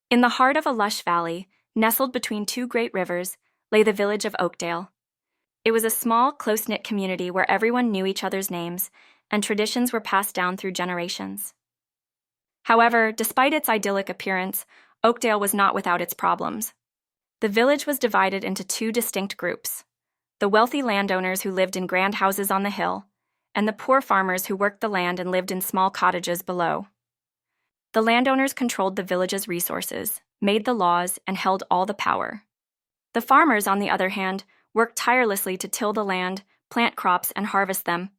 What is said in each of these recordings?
In the heart of a lush valley, nestled between two great rivers, lay the village of Oakdale. It was a small, close-knit community where everyone knew each other's names, and traditions were passed down through generations. However, despite its idyllic appearance, Oakdale was not without its problems. The village was divided into two distinct groups: the wealthy landowners who lived in grand houses on the hill, and the poor farmers who worked the land and lived in small cottages below. The landowners controlled the village's resources, made the laws, and held all the power. The farmers, on the other hand, worked tirelessly to till the land, plant crops, and harvest them,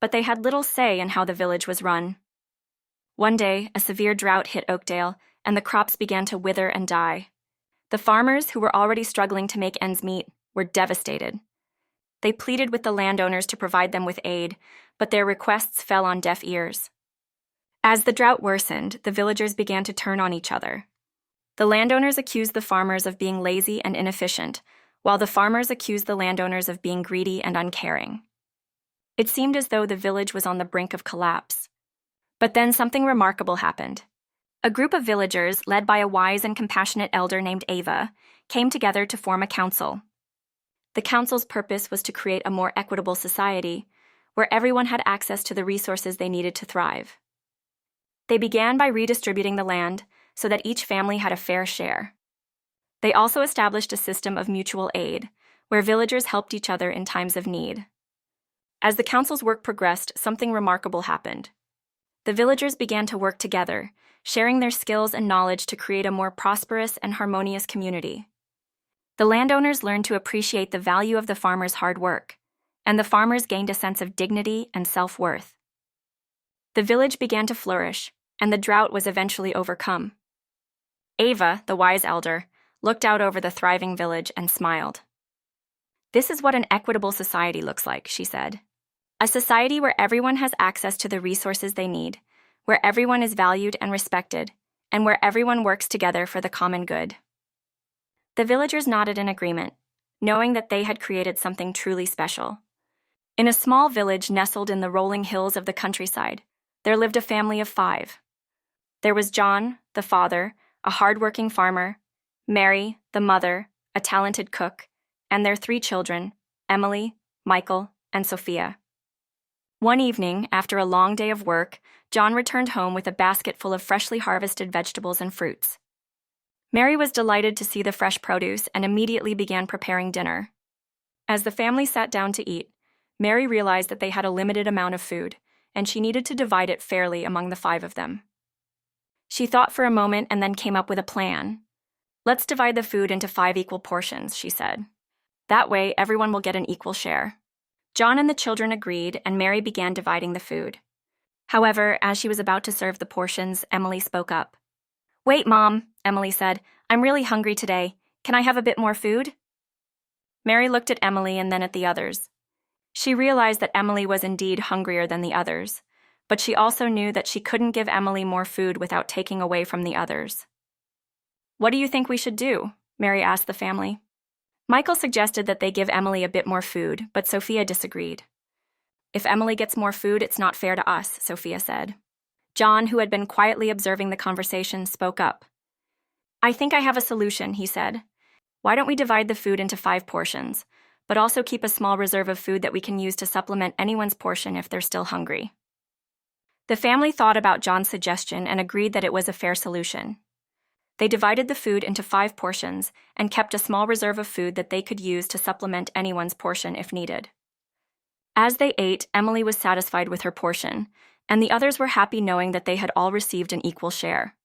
but they had little say in how the village was run. One day, a severe drought hit Oakdale, and the crops began to wither and die. The farmers, who were already struggling to make ends meet, were devastated. They pleaded with the landowners to provide them with aid, but their requests fell on deaf ears. As the drought worsened, the villagers began to turn on each other. The landowners accused the farmers of being lazy and inefficient, while the farmers accused the landowners of being greedy and uncaring. It seemed as though the village was on the brink of collapse. But then something remarkable happened. A group of villagers, led by a wise and compassionate elder named Ava, came together to form a council. The council's purpose was to create a more equitable society, where everyone had access to the resources they needed to thrive. They began by redistributing the land so that each family had a fair share. They also established a system of mutual aid, where villagers helped each other in times of need. As the council's work progressed, something remarkable happened. The villagers began to work together, sharing their skills and knowledge to create a more prosperous and harmonious community. The landowners learned to appreciate the value of the farmers' hard work, and the farmers gained a sense of dignity and self-worth. The village began to flourish, and the drought was eventually overcome. Ava, the wise elder, looked out over the thriving village and smiled. "This is what an equitable society looks like," she said. "A society where everyone has access to the resources they need, where everyone is valued and respected, and where everyone works together for the common good." The villagers nodded in agreement, knowing that they had created something truly special. In a small village nestled in the rolling hills of the countryside, there lived a family of 5. There was John, the father, a hard-working farmer, Mary, the mother, a talented cook, and their 3 children, Emily, Michael, and Sophia. One evening, after a long day of work, John returned home with a basket full of freshly harvested vegetables and fruits. Mary was delighted to see the fresh produce and immediately began preparing dinner. As the family sat down to eat, Mary realized that they had a limited amount of food, and she needed to divide it fairly among the 5 of them. She thought for a moment and then came up with a plan. "Let's divide the food into 5 equal portions," she said. "That way, everyone will get an equal share." John and the children agreed, and Mary began dividing the food. However, as she was about to serve the portions, Emily spoke up. "Wait, Mom," Emily said. "I'm really hungry today. Can I have a bit more food?" Mary looked at Emily and then at the others. She realized that Emily was indeed hungrier than the others, but she also knew that she couldn't give Emily more food without taking away from the others. "What do you think we should do?" Mary asked the family. Michael suggested that they give Emily a bit more food, but Sophia disagreed. "If Emily gets more food, it's not fair to us," Sophia said. John, who had been quietly observing the conversation, spoke up. "I think I have a solution," he said. "Why don't we divide the food into 5 portions, but also keep a small reserve of food that we can use to supplement anyone's portion if they're still hungry?" The family thought about John's suggestion and agreed that it was a fair solution. They divided the food into 5 portions and kept a small reserve of food that they could use to supplement anyone's portion if needed. As they ate, Emily was satisfied with her portion, and the others were happy knowing that they had all received an equal share.